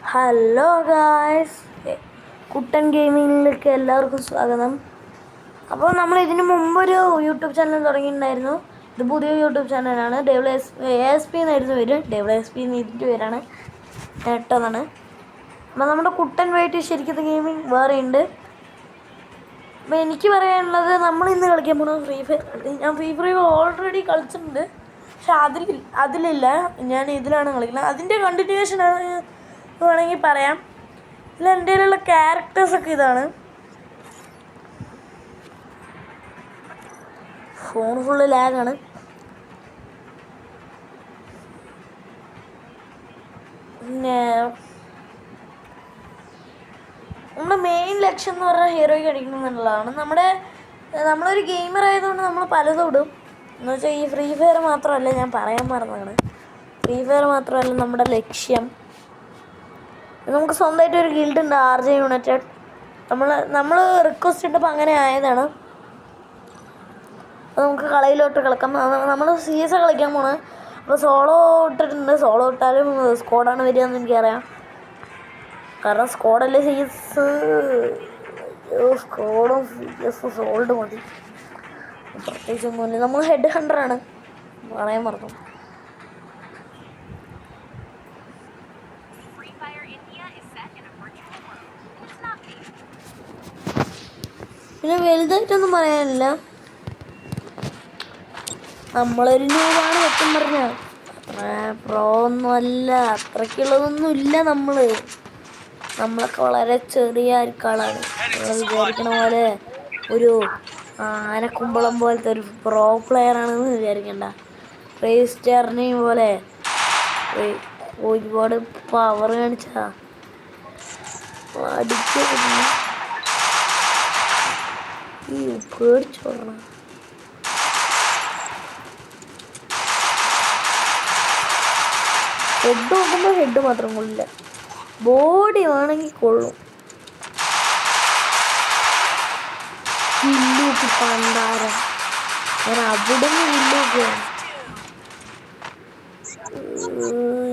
Hello guys, കുട്ടൻ ഗെയിമിങ്ങിലേക്ക് എല്ലാവർക്കും സ്വാഗതം. അപ്പോൾ നമ്മൾ ഇതിനു മുമ്പൊരു യൂട്യൂബ് ചാനൽ തുടങ്ങിയിട്ടുണ്ടായിരുന്നു. ഇത് പുതിയ യൂട്യൂബ് ചാനലാണ്. ASP എന്നായിരുന്നു പേര്. ASP ഇതിൻ്റെ പേരാണ്, നേട്ടതാണ്. അപ്പോൾ നമ്മുടെ കുട്ടൻ വെയിറ്റ് ശരിക്കും ഗെയിമിങ് വേറെ ഉണ്ട്. അപ്പോൾ എനിക്ക് പറയാനുള്ളത്, നമ്മൾ ഇന്ന് കളിക്കാൻ പോകുന്നത് ഫ്രീ ഫയർ. ഞാൻ ഫ്രീ ഫയർ ഓൾറെഡി കളിച്ചിട്ടുണ്ട്, പക്ഷെ അതിലില്ല. ഞാൻ ഇതിലാണ് കളിക്കുന്നത്. അതിൻ്റെ കണ്ടിന്യൂവേഷൻ ആണ് വേണമെങ്കിൽ പറയാം. ഇതിൽ എൻ്റെ കയ്യിലുള്ള ക്യാരക്ടേഴ്സൊക്കെ ഇതാണ്. ഫോൺ ഫുള്ള് ലാഗാണ്. പിന്നെ നമ്മുടെ മെയിൻ ലക്ഷ്യം എന്ന് പറഞ്ഞാൽ ഹീറോയ്ക്ക് അടിക്കണം എന്നുള്ളതാണ്. നമ്മളൊരു ഗെയിമർ ആയതുകൊണ്ട് നമ്മൾ പലതും ഇടും. എന്ന് വെച്ചാൽ ഈ ഫ്രീ ഫയർ മാത്രമല്ല, ഞാൻ പറയാൻ മറന്നതാണ്, ഫ്രീ ഫയർ മാത്രമല്ല നമ്മുടെ ലക്ഷ്യം. നമുക്ക് സ്വന്തമായിട്ട് ഒരു ഗിൽഡ് ഉണ്ട്, RJ യുണൈറ്റഡ്. നമ്മൾ റിക്വസ്റ്റ് ഇട്ടപ്പോൾ അങ്ങനെ ആയതാണ്. അപ്പോൾ നമുക്ക് കളയിലോട്ട് കളിക്കാം. നമ്മൾ CS കളിക്കാൻ പോണത്. അപ്പോൾ സോളോ ഇട്ടിട്ടുണ്ട്. സോളോ ഇട്ടാലും സ്ക്വാഡാണ് വരിക എന്ന് എനിക്കറിയാം, കാരണം സ്ക്വാഡല്ലേ CS. സ്ക്വാഡും CS സോൾഡ് മതി, പ്രത്യേകിച്ചൊന്നുമില്ല. നമ്മൾ ഹെഡ് ഹണ്ടറാണ്, പറയാൻ മറന്നു. പിന്നെ വലുതായിട്ടൊന്നും പറയാനില്ല. നമ്മളൊരു ന്യൂവാണ് സത്യം പറഞ്ഞ. അത്ര പ്രോ ഒന്നും അല്ല, അത്രയ്ക്കുള്ളതൊന്നും ഇല്ല. നമ്മളൊക്കെ വളരെ ചെറിയ ആൾക്കാളാണ്. നമ്മൾ വിചാരിക്കണ പോലെ ഒരു ആനക്കുമ്പളം പോലത്തെ ഒരു പ്രോ പ്ലെയറാണെന്ന് വിചാരിക്കണ്ട. റേസ്റ്ററിനെയും പോലെ ഒരുപാട് പവർ കാണിച്ചാ അടിച്ചു പേടിച്ചോടണം. ഹെഡ് നോക്കുമ്പോൾ ഹെഡ് മാത്രം കൊള്ളില്ല, ബോഡി വേണമെങ്കിൽ കൊള്ളും. വില്ലൂക്ക് പണ്ടാരം, ഞാൻ അവിടുന്ന് വില്ലൂക്കാണ്.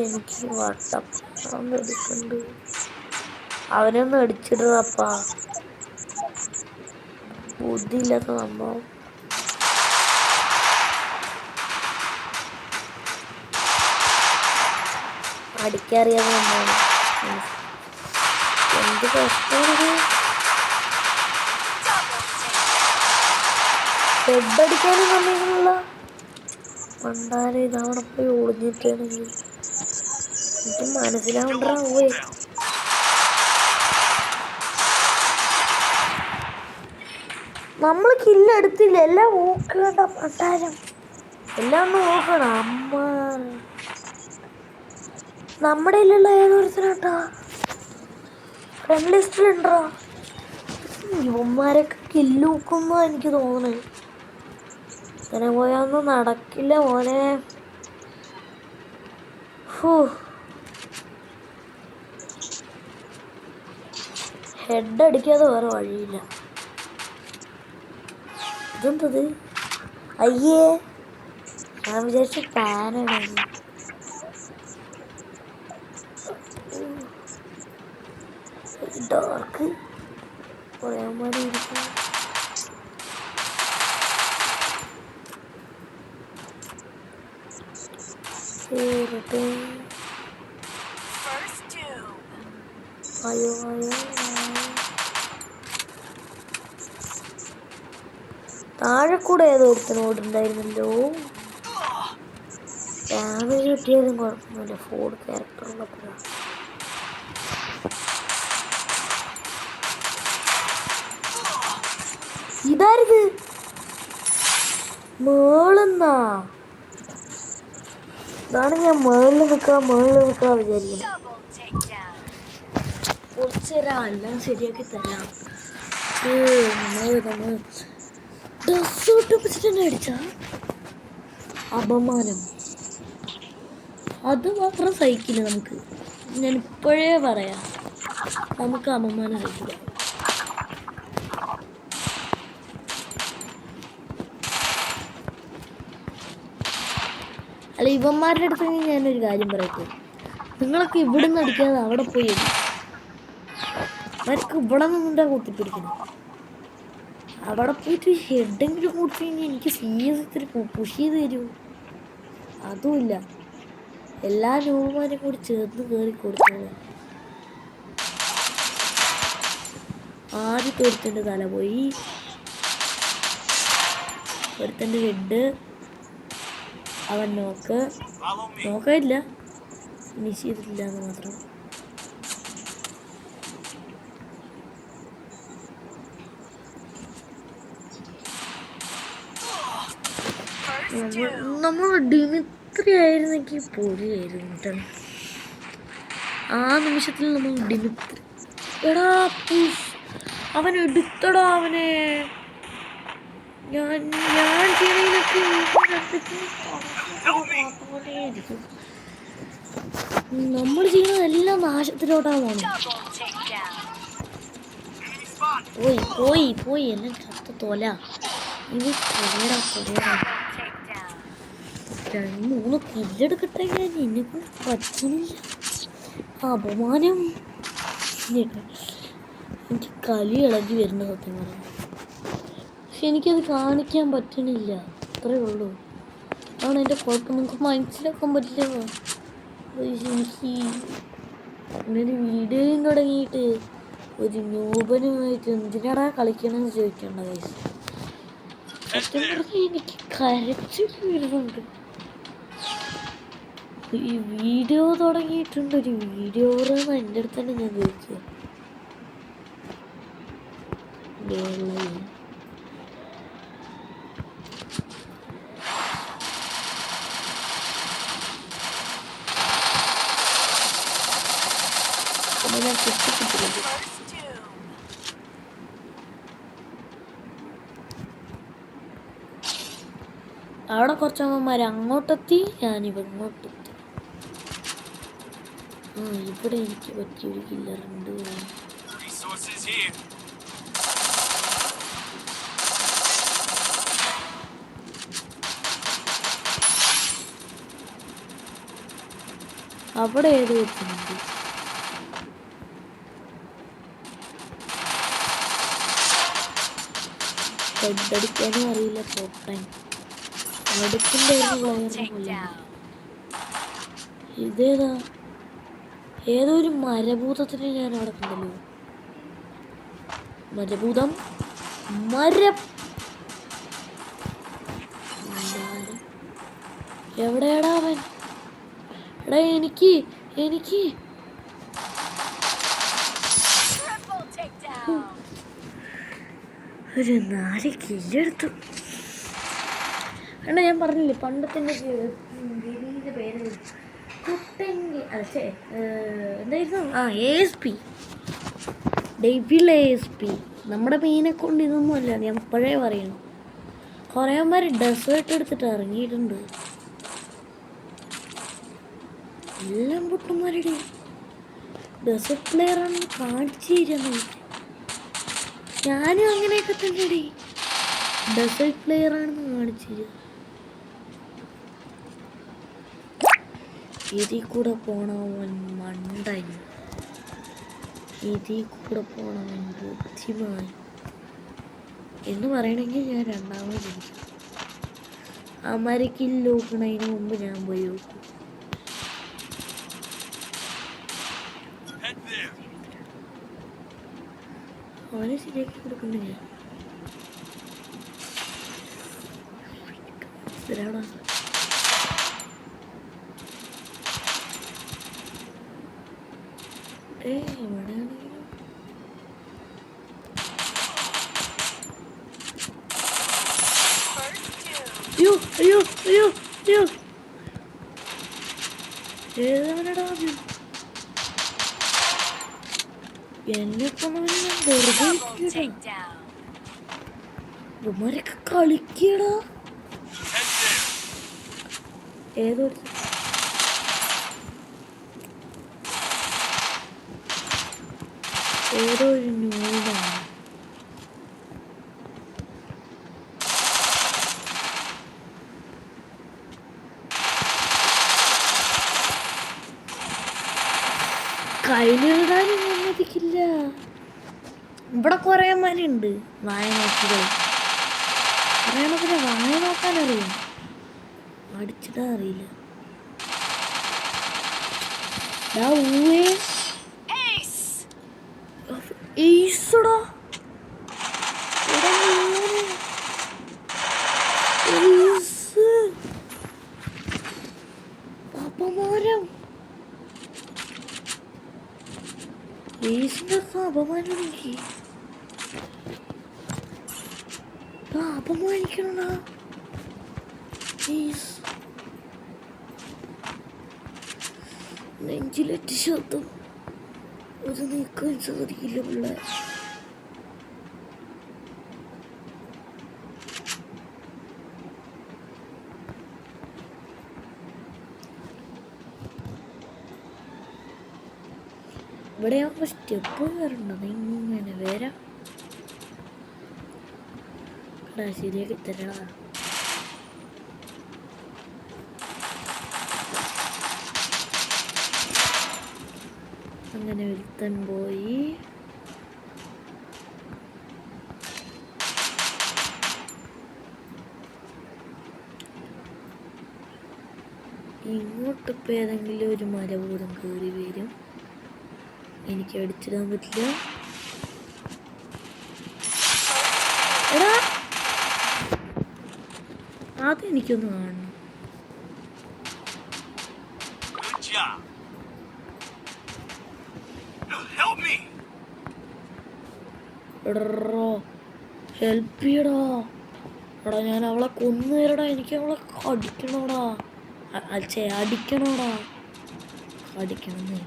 എനിക്ക് വട്ടപ്പാന്ന് എടുക്കണ്ട്. അവനൊന്നും അടിച്ചിടപ്പാ, ബുദ്ധിയില്ലാത്ത സംഭവം. അടിക്കറിയാതെ സംഭവം. എന്ത് കഷ്ടമാണത്. ഹെഡ് അടിക്കാനും സമയങ്ങളില്ല. പണ്ടാരം ഇതവിടെ പോയി ഒളിഞ്ഞിട്ടാണെങ്കിൽ എനിക്ക് മനസ്സിലാവണ്ടാ. പോയി നമ്മൾ കില്ലെടുത്തില്ല, എല്ലാം നോക്കണ്ട പണ്ടാരം, എല്ലാം ഒന്ന് നോക്കണം. അമ്മ നമ്മുടെ ഇല്ലുള്ള ഏതൊരുത്തരാട്ടാ ഫ്രണ്ട് ലിസ്റ്റിലുണ്ടോ. ഇവന്മാരൊക്കെ കില്ല് നോക്കുമ്പോ എനിക്ക് തോന്നുന്നു ഇങ്ങനെ പോയാന്നും നടക്കില്ല മോനെ. ഹെഡ് അടിക്കാതെ വേറെ വഴിയില്ല. ഇതെന്തത്? അയ്യേ, ഞാൻ വിചാരിച്ചു പാനാണ്. ഡാർക്ക് പറയാൻ വേണ്ടി ഇരിക്കും. അയ്യോ താഴെ കൂടെ ഏതോ ഒരുത്തനോടുണ്ടായിരുന്നല്ലോ. ഡാമേജ് കിട്ടിയാലും കുഴപ്പമൊന്നുമില്ല, ഫോർഡ് ക്യാരക്ടറുള്ളപ്പോഴാണ്. ഇതായത് മേളെന്നാ, ഇതാണ് ഞാൻ മേളിൽ നിൽക്കാം വിചാരിക്കുന്നത്. കുറച്ച് തരാം, എല്ലാം ശരിയാക്കി തരാം. ഡ്രസ് ഒട്ടിപ്പിച്ചിട്ട് തന്നെ അടിച്ച അപമാനം, അത് മാത്രം സഹിക്കില്ല നമുക്ക്. ഞാൻ ഇപ്പോഴേ പറയാം, നമുക്ക് അപമാനം സഹിക്കില്ല. അല്ല, ഇവന്മാരുടെ അടുത്ത് ഞാനൊരു കാര്യം പറയട്ടെ. നിങ്ങളൊക്കെ ഇവിടെ നിന്ന് അടിക്കാതെ അവിടെ പോയി അടി. അവർക്ക് ഇവിടെ നിന്നിട്ടാ കുത്തിപ്പിടിക്കണം. അവിടെ പോയിട്ട് ഹെഡെങ്കിലും കൊടുത്തു കഴിഞ്ഞാൽ എനിക്ക് CS ഇത്തിരി പുഷ് ചെയ്ത് തരുമോ? അതുമില്ല. എല്ലാ നോവുമാരും കൂടി ചേർന്ന് കയറി കൊടുത്തോളൂ. ആദ്യത്തെ ഒരുത്തൻ്റെ തല പോയി, ഒരുത്തൻ്റെ ഹെഡ്. അവൻ നോക്കില്ല, മിസ് ചെയ്തിട്ടില്ല എന്ന് മാത്രം. നമ്മൾ ഡിമിത്രി ആയിരുന്നെങ്കിൽ പൊളിയായിരുന്നു കേട്ടോ. ആ നിമിഷത്തിൽ നമ്മൾ ഡിമിത്രി എടാ അവൻ എടുത്തടാ അവനെ. ഞാൻ ചെയ്യണതിനൊക്കെ നമ്മൾ ചെയ്യുന്നതെല്ലാം നാശത്തിലോട്ടാണ് പോകുന്നത്. പോയി എന്നെ ചത്ത തോല. ഇനി കൊറേടാ 2-3 കില്ലെടുക്കട്ടെ. ഞാൻ എന്നെക്കൊണ്ട് പറ്റണില്ല. അപമാനം. എനിക്ക് കലി ഇളകി വരുന്ന സത്യം പറയാം. പക്ഷെ എനിക്കത് കാണിക്കാൻ പറ്റണില്ല. അത്രേ ഉള്ളൂ. അതാണ് എൻ്റെ കുഴപ്പം. നിങ്ങൾക്ക് മനസ്സിലാക്കാൻ പറ്റില്ല. എനിക്ക് ഒരു വീഡിയോയും തുടങ്ങിയിട്ട് ഒരു ന്യൂബനുമായിട്ട് എന്തിനാടാ കളിക്കണമെന്ന് ചോദിക്കേണ്ട വയസ്സ്. സത്യം പറഞ്ഞാൽ എനിക്ക് കരച്ചിൽ വരുന്നുണ്ട്. ഈ വീഡിയോ തുടങ്ങിയിട്ടുണ്ട്, ഒരു വീഡിയോ എൻ്റെ അടുത്ത് തന്നെ ഞാൻ ചോദിച്ചത്. ഞാൻ കുത്തിക്കിട്ടില്ല. അവിടെ കുറച്ചമ്മമാർ അങ്ങോട്ടെത്തി, ഞാനിങ്ങോട്ടെത്തി. ഇവിടെ എനിക്ക് പറ്റിയൊരു കില്ലറുണ്ട്. അവിടെ ഏത് വെച്ചുണ്ട്. ഹെഡടിക്കാനും അറിയില്ല. പോട്ടാൻ ഇതേതാ? ഏതോ ഒരു മരഭൂതത്തിന് ഞാൻ അവിടെ കണ്ടല്ലോ. മരഭൂതം എവിടെയാടാ അവൻ? എടാ എനിക്ക് ഒരു 4 കില്ലെടുത്തു. എടാ ഞാൻ പറഞ്ഞില്ലേ പണ്ടത്തെ ഗെയിമിങ്ങിൻ്റെ പേര് കുട്ടങ്കി അല്ലേ എന്തായിരുന്നു? ASP devil ASP. നമ്മുടെ മീനെ കൊണ്ട് ഇതൊന്നും അല്ല, ഞാൻ ഇപ്പോഴേ പറയണം. കുറേമാർ ഡെസേർട്ട് എടുത്തിട്ട് ഇറങ്ങിയിട്ടുണ്ട്. എല്ലാം പൊട്ടന്മാരുടെ ഡെസേർട്ട് പ്ലെയറാണെന്ന് കാണിച്ചു തരുന്നു. ഞാനും അങ്ങനെയൊക്കെ തന്നെ ഡെസേർട്ട് പ്ലെയറാണെന്ന് കാണിച്ചു തരും. ഇതിൽ കൂടെ പോണവൻ മണ്ടൻ, ഇതിൽ കൂടെ പോണവൻ ബുദ്ധിമാൻ എന്ന് പറയണമെങ്കിൽ ഞാൻ രണ്ടാമത് അമരക്കിൽ നോക്കണതിന് മുമ്പ് ഞാൻ പോയി നോക്കും. അവനെ ശരിയാക്കി കൊടുക്കണ്ടേ ഞാൻ? ഇതിലാണോ എവിടെയാണെങ്കിലും അയ്യോ ഏതവനടാ അത്? എന്നെ കൊണ്ടവനെ ഞാൻ വെറുതെ ഇവന്മാരൊക്കെ കളിക്കടാ. ഏതോ ഒരു ന്യൂഡാണ്. കയ്യിലെഴുതാനും സമ്മതിക്കില്ല. ഇവിടെ കുറേ മനുണ്ട് വായ നോക്കികൾ. കുറേ വായ നോക്കാനറിയാം, അടിച്ചിട്ടാ അറിയില്ല. ഈസടാ അപമാനം. ഈസിന്റെ അപമാനം. എനിക്ക് അപമാനിക്കണടാ. നെഞ്ചിലേറ്റ് ശബ്ദം ഒരു നീക്കാൻ സാധിക്കില്ല പിള്ളേർ. ഇവിടെ ആകുമ്പോൾ സ്റ്റെപ്പ് വരണ്ടത് ഇങ്ങനെ വരാം. ശരിയാക്കി തരണ. അങ്ങനെ ഒരുത്തൻ പോയി. ഇങ്ങോട്ടിപ്പോൾ ഏതെങ്കിലും ഒരു മരഭൂതം കയറി വരും. എനിക്ക് അടിച്ചിടാൻ പറ്റില്ല. എടാ അതെനിക്കൊന്ന് കാണണം. എടോ ഹെൽപ്പ് ചെയ്യടാ. എടാ ഞാൻ അവളെ കൊന്നു തരടാ. എനിക്ക് അവളെ അടിക്കണോടാ. അടിക്കണോടാ. അടിക്കണമെന്നേ.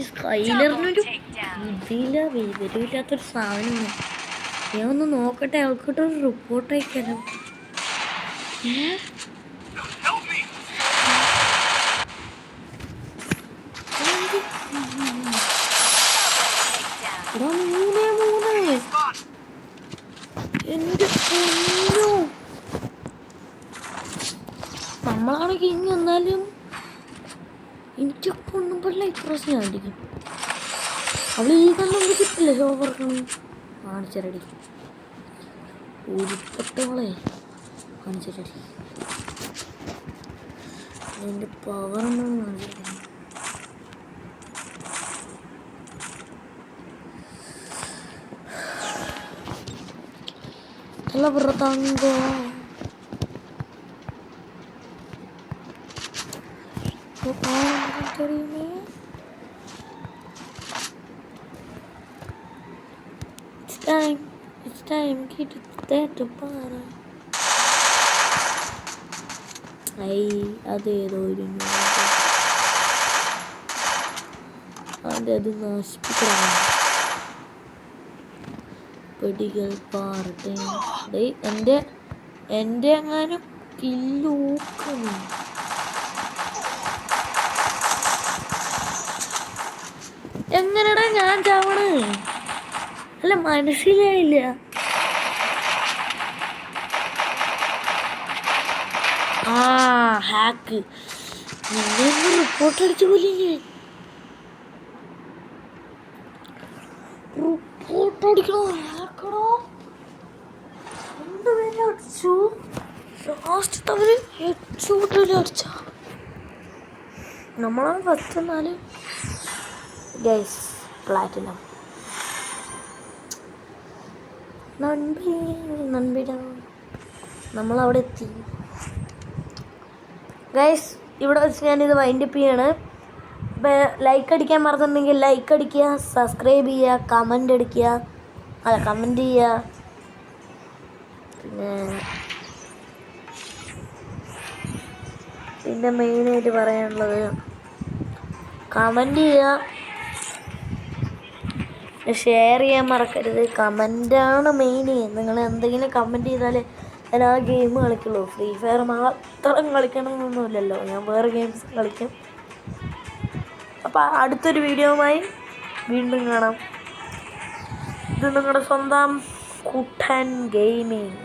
സ്കൈലറിനൊരു ഇതില്ല, വിവരമില്ലാത്തൊരു സാധനമാണ്. ഞാൻ ഒന്ന് നോക്കട്ടെ, അവൾക്കിട്ടൊരു റിപ്പോർട്ട് അയക്കാനോ. നമ്മളാണെങ്കിൽ ഇനി വന്നാലും എനിക്ക് കൊണ്ടുമ്പോഴല്ല ഇപ്രാവശ്യം ഞാൻ അടിക്കും. അവൾ ഈ കണ്ണം കിട്ടില്ല ഷോപ്പർക്കണം. കാണിച്ചരടി ഉരുപ്പെട്ടവളെ, കാണിച്ചരടി എൻ്റെ പവറൊന്നും കാണിച്ചിട്ടില്ല. അല്ല പുറത്താങ്കോ It's time, get that para. അതേതോ ഒരു അത് നശിപ്പിക്കണം. പെടികൾ പാറട്ടെ. എൻ്റെ എങ്ങാനും കില്ലൂക്കുന്നു. എങ്ങനെടാ ഞാൻ ചാവണ്? അല്ല മനസ്സിലായില്ല. ഹാക്ക് നിന്നെ റിപ്പോർട്ട് അടിച്ചു പോലില്ലേ? റിപ്പോർട്ട് അടിക്കണോ? ഹാക്കണോ? രണ്ടുപേരെ അടിച്ചു. ലാസ്റ്റ് തവര് ഹെഡ്ഷോട്ടിൽ അടിച്ച. നമ്മളാണ് ഫസ്റ്റ്. എന്നാല് ഗൈസ് പ്ലാറ്റിനം നൻപിട നമ്മളവിടെ എത്തി. ഗൈസ് ഇവിടെ വെച്ച് ഞാനിത് വൈൻഡപ്പ് ചെയ്യാണ്. അപ്പോൾ ലൈക്ക് അടിക്കാൻ മറന്നിട്ടുണ്ടെങ്കിൽ ലൈക്ക് അടിക്കുക, സബ്സ്ക്രൈബ് ചെയ്യുക, കമൻ്റ് ചെയ്യുക. പിന്നെ മെയിനായിട്ട് പറയാനുള്ളത് കമൻ്റ് ചെയ്യുക, ഷെയർ ചെയ്യാൻ മറക്കരുത്. കമൻ്റാണ് മെയിൻ. നിങ്ങൾ എന്തെങ്കിലും കമൻറ്റ് ചെയ്താലേ ഞാൻ ആ ഗെയിം കളിക്കുള്ളൂ. ഫ്രീ ഫയർ മാത്രം കളിക്കണമെന്നൊന്നുമില്ലല്ലോ, ഞാൻ വേറെ ഗെയിംസ് കളിക്കും. അപ്പോൾ അടുത്തൊരു വീഡിയോയുമായി വീണ്ടും കാണാം. ഇത് നിങ്ങളുടെ സ്വന്തം കുട്ടൻ ഗെയിമിങ്.